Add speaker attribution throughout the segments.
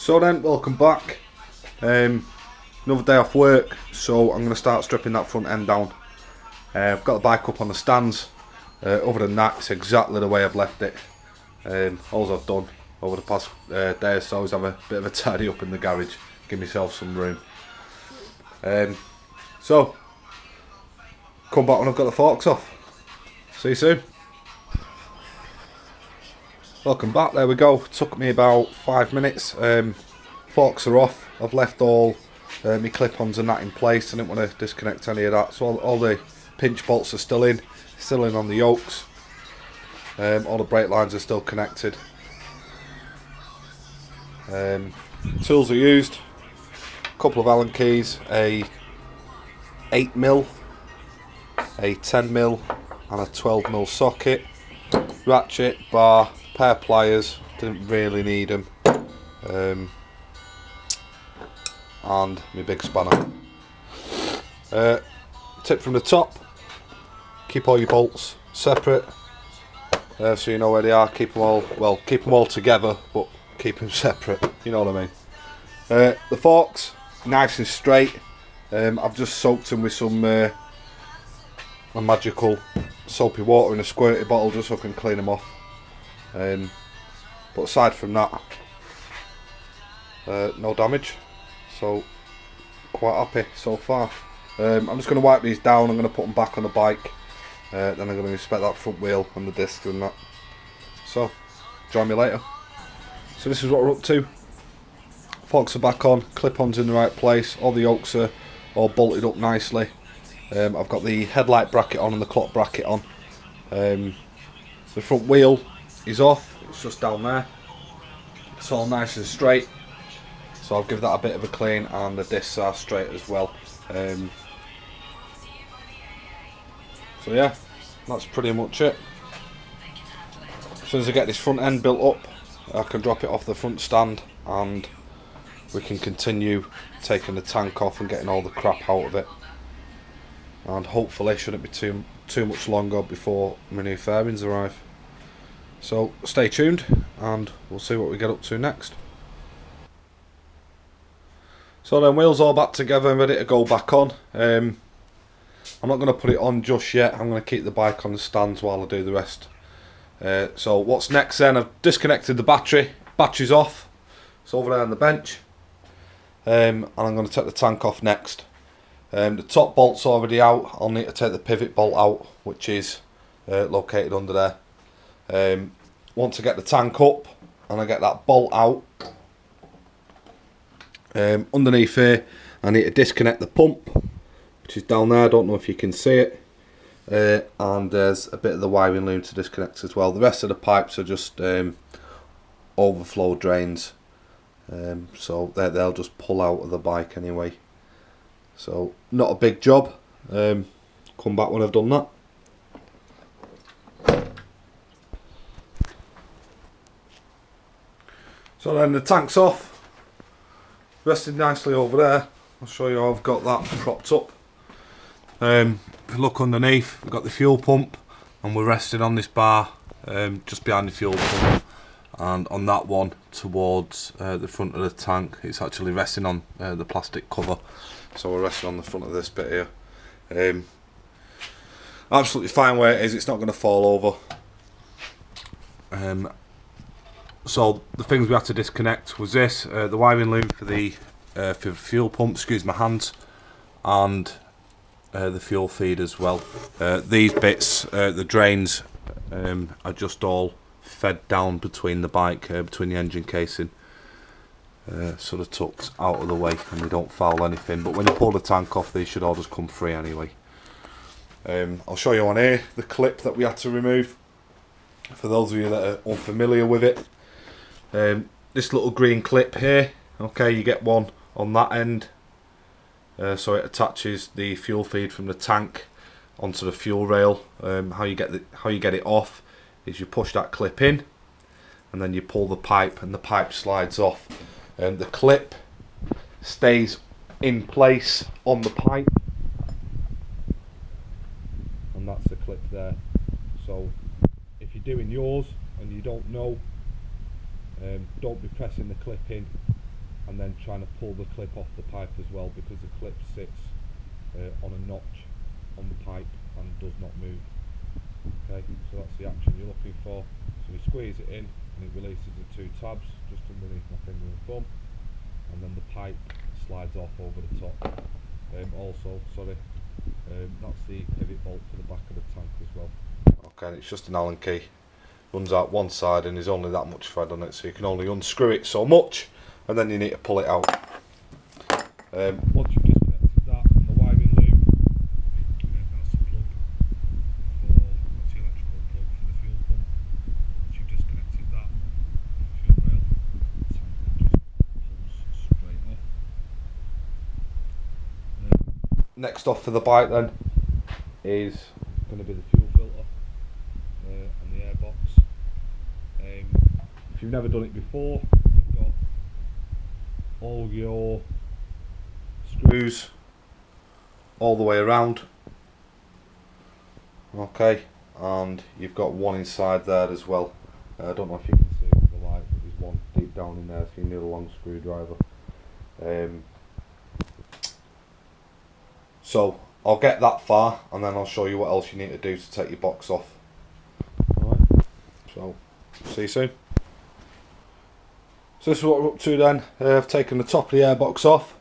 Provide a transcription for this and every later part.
Speaker 1: So then, welcome back. Another day off work, so I'm going to start stripping that front end down. I've got the bike up on the stands. Other than that, it's exactly the way I've left it. All I've done over the past day or so is have a bit of a tidy up in the garage, give myself some room. So, come back when I've got the forks off. See you soon. Welcome back, there we go. Took me about 5 minutes. Forks are off. I've left all my clip-ons and that in place. I didn't want to disconnect any of that. So all the pinch bolts are still in on the yokes. All the brake lines are still connected. Tools are used. A couple of Allen keys, a 8mm, a 10mm and a 12mm socket. Ratchet, bar, pair of pliers, didn't really need them, and my big spanner. Tip from the top, keep all your bolts separate, so you know where they are. Keep them all together, but keep them separate, you know what I mean. The forks, nice and straight. I've just soaked them with some a magical soapy water in a squirty bottle just so I can clean them off. But aside from that, no damage, so quite happy so far. I'm just going to wipe these down. I'm going to put them back on the bike, then I'm going to inspect that front wheel and the disc and that. So join me later. So this is what we're up to. Forks are back on, clip-ons in the right place, all the yokes are all bolted up nicely. I've got the headlight bracket on and the clock bracket on. The front wheel is off, it's just down there. It's all nice and straight, so I'll give that a bit of a clean, and the discs are straight as well. So yeah, that's pretty much it. As soon as I get this front end built up, I can drop it off the front stand and we can continue taking the tank off and getting all the crap out of it. And hopefully shouldn't be too much longer before my new fairings arrive. So stay tuned and we'll see what we get up to next. So then, wheels all back together and ready to go back on. I'm not going to put it on just yet. I'm going to keep the bike on the stands while I do the rest. So what's next then? I've disconnected the battery. Battery's off. It's over there on the bench. And I'm going to take the tank off next. The top bolt's already out. I'll need to take the pivot bolt out, which is located under there. Once I get the tank up and I get that bolt out, underneath here I need to disconnect the pump, which is down there. I don't know if you can see it. And there's a bit of the wiring loom to disconnect as well. The rest of the pipes are just overflow drains, so they'll just pull out of the bike anyway. So not a big job. Come back when I've done that. So then the tank's off, rested nicely over there. I'll show you how I've got that propped up. If you look underneath, we've got the fuel pump and we're resting on this bar just behind the fuel pump, and on that one towards the front of the tank it's actually resting on the plastic cover, so we're resting on the front of this bit here. Absolutely fine where it is, it's not going to fall over. So the things we had to disconnect was this, the wiring loom for the fuel pump, excuse my hands, and the fuel feed as well. These bits, the drains, are just all fed down between the bike, between the engine casing, sort of tucked out of the way, and they don't foul anything. But when you pull the tank off, they should all just come free anyway. I'll show you on here the clip that we had to remove, for those of you that are unfamiliar with it. This little green clip here, okay, you get one on that end, so it attaches the fuel feed from the tank onto the fuel rail. How you get it off is you push that clip in, and then you pull the pipe, and the pipe slides off. The clip stays in place on the pipe, and that's the clip there. So if you're doing yours and you don't know, don't be pressing the clip in and then trying to pull the clip off the pipe as well, because the clip sits on a notch on the pipe and does not move. Okay, so that's the action you're looking for. So we squeeze it in and it releases the 2 tabs just underneath my finger and thumb, and then the pipe slides off over the top. Also, that's the pivot bolt for the back of the tank as well. Okay, and it's just an Allen key. Runs out one side and there's only that much thread on it, so you can only unscrew it so much, and then you need to pull it out. Once you've disconnected that from the wiring loom, that's the plug that's the electrical plug for the fuel pump. Once you've disconnected that from the fuel rail, the tank just pulls straight off. Next off for the bike then is going to be the fuel filter and the airbox. If you've never done it before, you've got all your screws all the way around, okay, and you've got one inside there as well. I don't know if you can see it with the light, but there's one deep down in there, so you need a long screwdriver. So I'll get that far and then I'll show you what else you need to do to take your box off. Alright, so see you soon. So this is what we're up to then. I've taken the top of the airbox off,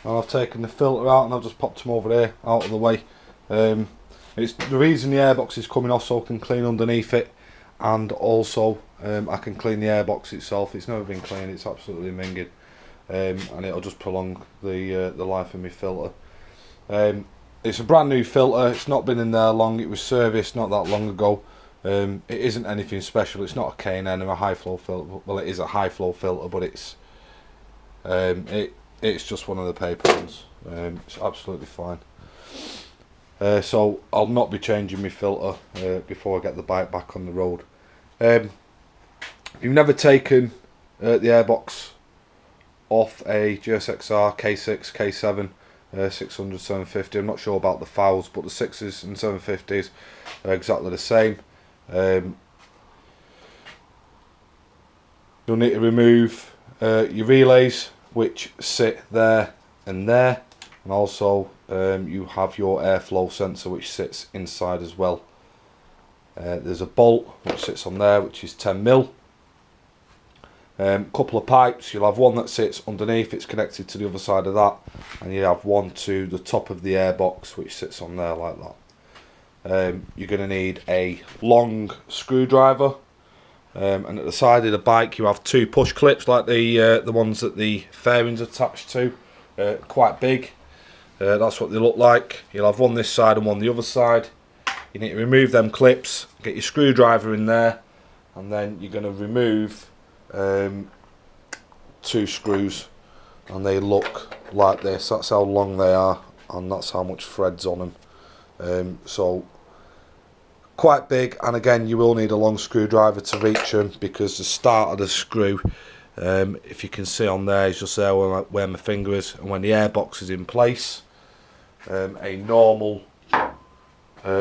Speaker 1: and I've taken the filter out, and I've just popped them over there out of the way. It's the reason the airbox is coming off, so I can clean underneath it, and also I can clean the airbox itself. It's never been cleaned, it's absolutely minging, and it'll just prolong the life of my filter. It's a brand new filter, it's not been in there long, it was serviced not that long ago. It isn't anything special, it's not a K&N or a high flow filter. Well, it is a high flow filter, but it's just one of the paper ones. It's absolutely fine. So I'll not be changing my filter before I get the bike back on the road. If you've never taken the airbox off a GSXR K6, K7, 600, 750, I'm not sure about the fouls, but the 6s and 750s are exactly the same. You'll need to remove your relays, which sit there, and also you have your airflow sensor, which sits inside as well. There's a bolt which sits on there, which is 10mm. Couple of pipes. You'll have one that sits underneath, it's connected to the other side of that, and you have one to the top of the airbox, which sits on there like that. You're going to need a long screwdriver, and at the side of the bike you have 2 push clips like the ones that the fairing's attached to, quite big. That's what they look like. You'll have one this side and one the other side. You need to remove them clips, get your screwdriver in there, and then you're going to remove 2 screws, and they look like this. That's how long they are, and that's how much thread's on them. So quite big, and again you will need a long screwdriver to reach them, because the start of the screw, if you can see on there, is just there where my finger is, and when the airbox is in place, a normal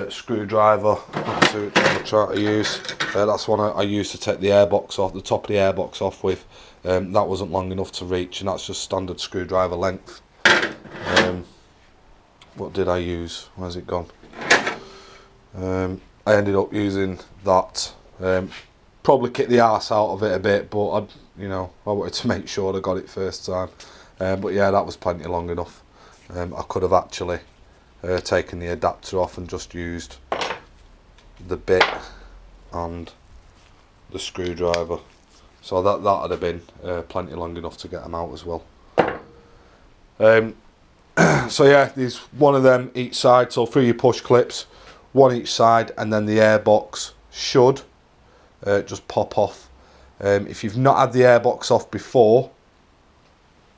Speaker 1: screwdriver to try to use, that's one I used to take the airbox off, the top of the airbox off with. That wasn't long enough to reach, and that's just standard screwdriver length. What did I use? Where's it gone? I ended up using that. Probably kicked the arse out of it a bit, but I wanted to make sure I got it first time. But yeah, that was plenty long enough. I could have actually taken the adapter off and just used the bit and the screwdriver. So that would have been plenty long enough to get them out as well. So yeah, there's one of them each side, so 3 push clips, one each side, and then the airbox should just pop off. If you've not had the airbox off before,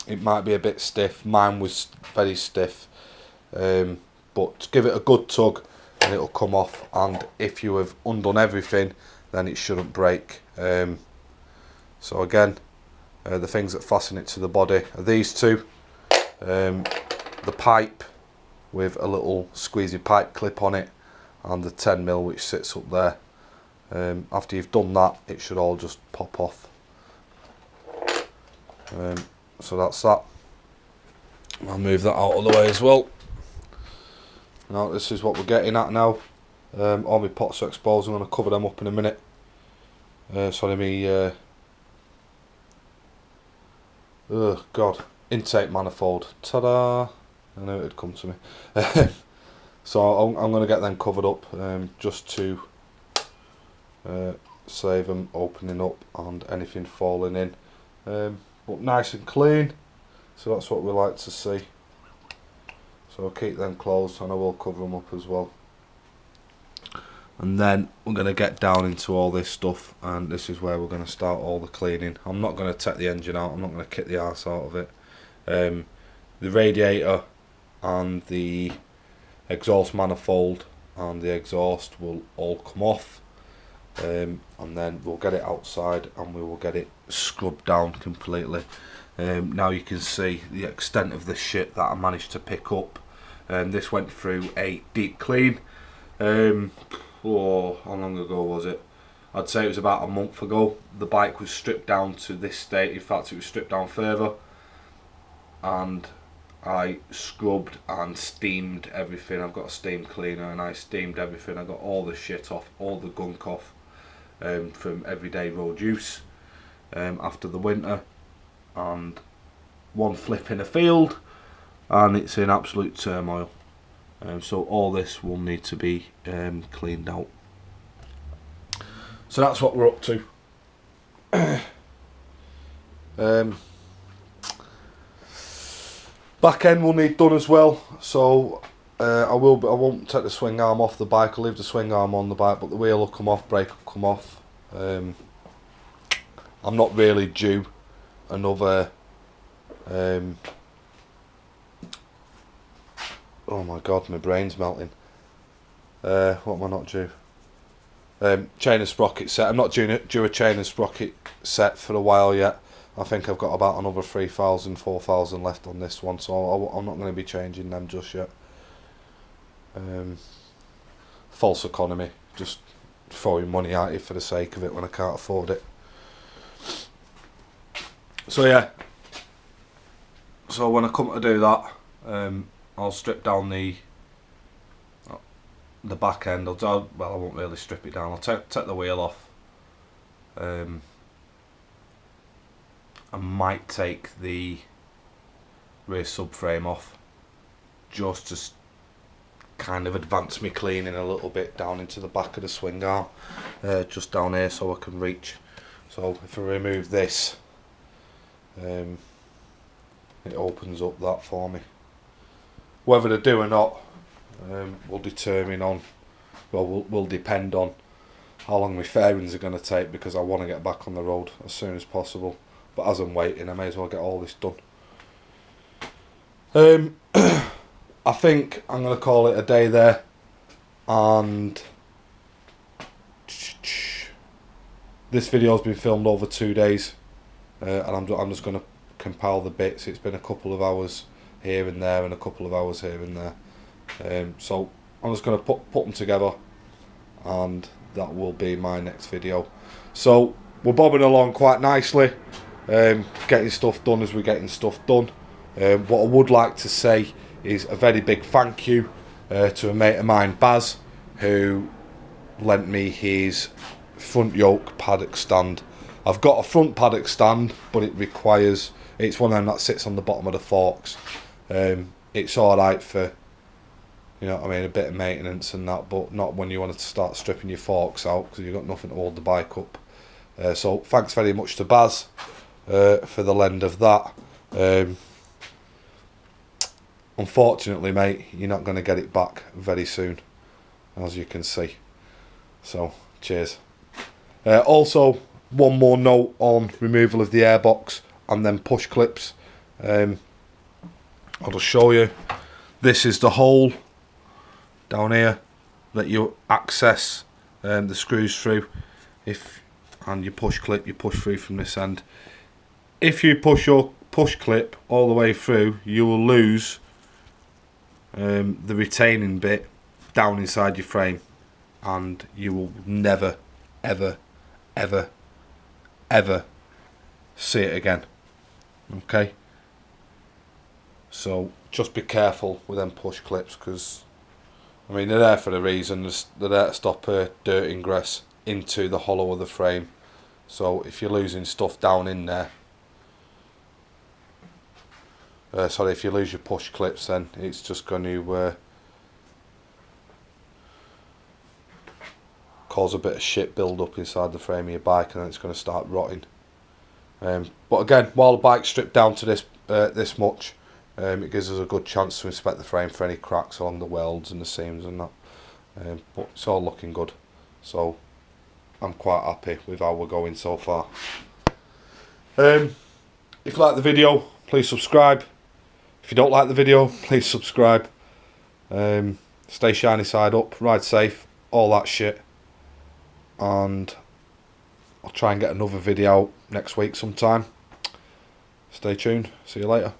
Speaker 1: it might be a bit stiff. Mine was very stiff, but give it a good tug and it'll come off, and if you have undone everything, then it shouldn't break. So again, the things that fasten it to the body are these two, the pipe with a little squeezy pipe clip on it, and the 10mm which sits up there. After you've done that, it should all just pop off. So that's that. I'll move that out of the way as well. Now this is what we're getting at now. All my pots are exposed. I'm going to cover them up in a minute. Oh god, intake manifold. Ta-da! I knew it would come to me. So I'm going to get them covered up, just to save them opening up and anything falling in. But nice and clean, so that's what we like to see. So I'll keep them closed and I will cover them up as well. And then we're going to get down into all this stuff, and this is where we're going to start all the cleaning. I'm not going to take the engine out, I'm not going to kick the arse out of it. The radiator and the exhaust manifold and the exhaust will all come off, and then we'll get it outside and we will get it scrubbed down completely. Now you can see the extent of the shit that I managed to pick up. This went through a deep clean. How long ago was it? I'd say it was about a month ago. The bike was stripped down to this state. In fact, it was stripped down further, and I scrubbed and steamed everything. I've got a steam cleaner and I steamed everything. I got all the shit off, all the gunk off, from everyday road use after the winter, and one flip in a field and it's in absolute turmoil. So all this will need to be cleaned out. So that's what we're up to. Back end will need done as well. So I won't take the swing arm off the bike. I'll leave the swing arm on the bike, but the wheel will come off, brake will come off. I'm not really due another. Oh my god, my brain's melting. What am I not due? Chain and sprocket set. I'm not due a chain and sprocket set for a while yet. I think I've got about another 3,000, 4,000 left on this one, so I'm not going to be changing them just yet. False economy, just throwing money at it for the sake of it when I can't afford it. So yeah, so when I come to do that, I'll strip down the back end. Well, I won't really strip it down. I'll take the wheel off. I might take the rear subframe off, just to kind of advance me cleaning a little bit down into the back of the swing arm, just down here so I can reach. So if I remove this, it opens up that for me. Whether they do or not will determine on, well, will depend on how long my fairings are going to take, because I want to get back on the road as soon as possible. But as I'm waiting, I may as well get all this done. I think I'm going to call it a day there, and this video has been filmed over 2 days, and I'm just going to compile the bits. It's been a couple of hours here and there and a couple of hours here and there, so I'm just going to put them together, and that will be my next video. So we're bobbing along quite nicely, getting stuff done as we're getting stuff done. What I would like to say is a very big thank you to a mate of mine, Baz, who lent me his front yoke paddock stand. I've got a front paddock stand, but it's one of them that sits on the bottom of the forks. It's alright for, you know what I mean, a bit of maintenance and that, but not when you want to start stripping your forks out, because you've got nothing to hold the bike up. So thanks very much to Baz for the lend of that. unfortunately, mate, you're not going to get it back very soon, as you can see. So, cheers. Also, one more note on removal of the airbox and then push clips. I'll just show you. This is the hole down here that you access the screws through. And your push clip, you push through from this end. If you push your push clip all the way through, you will lose the retaining bit down inside your frame, and you will never, ever, ever, ever see it again. Okay, so just be careful with them push clips, because I mean, they're there for a reason. They're there to stop dirt ingress into the hollow of the frame. So if you're losing stuff down in there, sorry, if you lose your push clips, then it's just going to cause a bit of shit build up inside the frame of your bike, and then it's going to start rotting. But again, while the bike's stripped down to this much, it gives us a good chance to inspect the frame for any cracks along the welds and the seams and that. But it's all looking good, so I'm quite happy with how we're going so far. If you like the video, please subscribe. If you don't like the video, please subscribe. Stay shiny side up, ride safe, all that shit. And I'll try and get another video out next week sometime. Stay tuned. See you later.